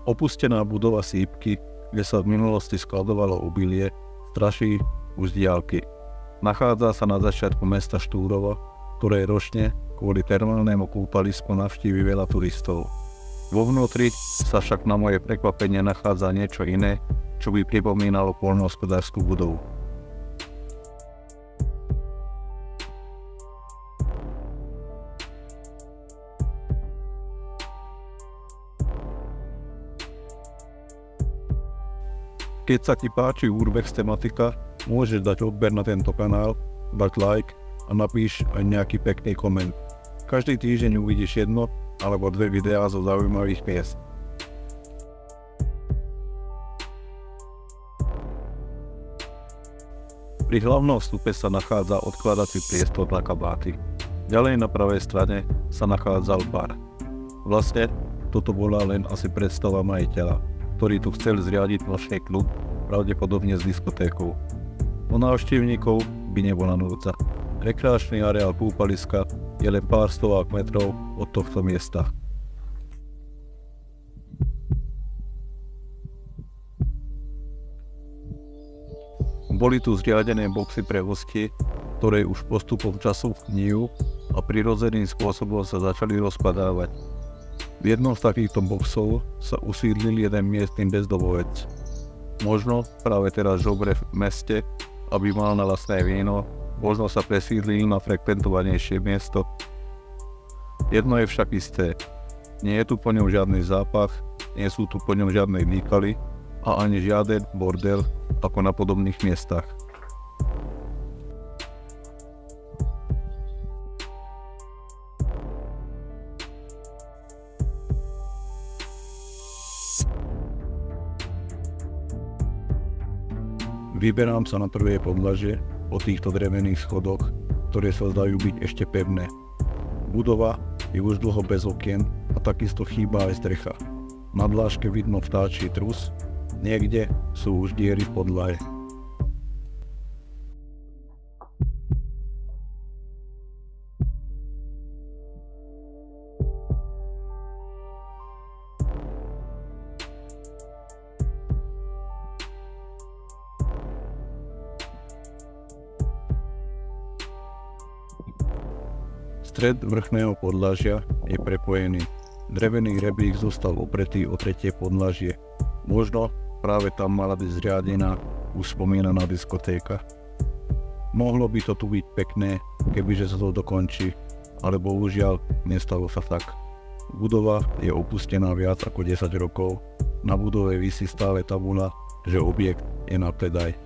Opustená budova sípky, kde sa v minulosti skladovalo obilie, straší už z diaľky. Nachádza sa na začiatku mesta Štúrovo, ktoré ročne kvôli termálnemu kúpalisku navštívi veľa turistov. Vo vnútri sa však na moje prekvapenie nachádza niečo iné, čo by pripomínalo poľnohospodársku budovu. Keď sa ti páči Urbex tematika, môžeš dať odber na tento kanál, dať like a napíš aj nejaký pekný koment. Každý týždeň uvidíš jedno alebo dve videá zo zaujímavých miest. Pri hlavnom vstupe sa nachádza odkladací priestor na kabáty. Ďalej na pravej strane sa nachádzal bar. Vlastne toto bola len asi predstava majiteľa, ktorý tu chcel zriadiť nočný klub, pravdepodobne s diskotékou. Po návštevníkov by nebola núdza. Rekreačný areál kúpaliska je len pár stovák metrov od tohto miesta. Boli tu zriadené boxy pre hostie, ktoré už postupom času gnijú a prirodzeným spôsobom sa začali rozpadávať. V jednom z takýchto boxov sa usídlil jeden miestny bezdomovec. Možno práve teraz žobre v meste, aby mal na vlastné víno, možno sa presídlil na frekventovanejšie miesto. Jedno je však isté, nie je tu po ňom žiadny zápach, nie sú tu po ňom žiadne výkaly a ani žiaden bordel ako na podobných miestach. Vyberám sa na prvé podlažie po týchto drevených schodoch, ktoré sa zdajú byť ešte pevné. Budova je už dlho bez okien a takisto chýba aj strecha. Na dláške vidno vtáčí trus, niekde sú už diery v podlahe. Stred vrchného podlažia je prepojený. Drevený rebrík zostal opretý o tretie podlažie. Možno práve tam mala byť zriadená už spomínaná diskotéka. Mohlo by to tu byť pekné, kebyže sa to dokončí, ale bohužiaľ nestalo sa tak. Budova je opustená viac ako 10 rokov. Na budove visí stále tabuľa, že objekt je na predaj.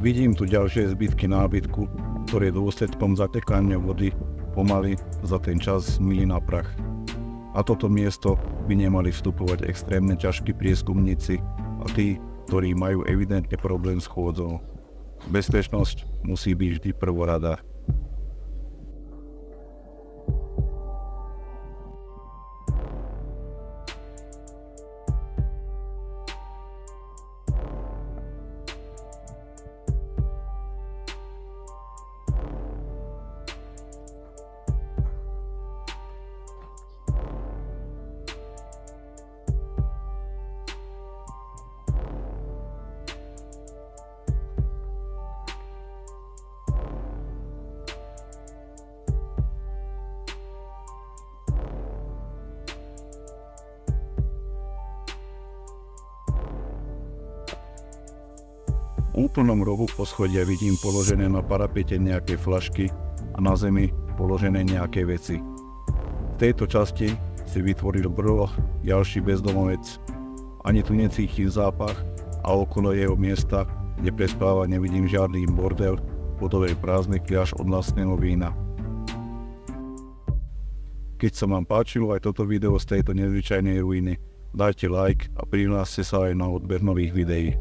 Vidím tu ďalšie zbytky nábytku, ktoré dôsledkom zatekania vody pomaly za ten čas zmili na prach. A toto miesto by nemali vstupovať extrémne ťažkí prieskumníci a tí, ktorí majú evidentne problém s chôdzou. Bezpečnosť musí byť vždy prvorada. V úplnom rohu poschodia vidím položené na parapete nejaké fľašky a na zemi položené nejaké veci. V tejto časti si vytvoril brloh ďalší bezdomovec. Ani tu necítim zápach a okolo jeho miesta, kde prespáva, nevidím žiadny bordel, podobe prázdnych fľaš od vlastného vína. Keď sa vám páčilo aj toto video z tejto nezvyčajnej ruiny, dajte like a prihláste sa aj na odber nových videí.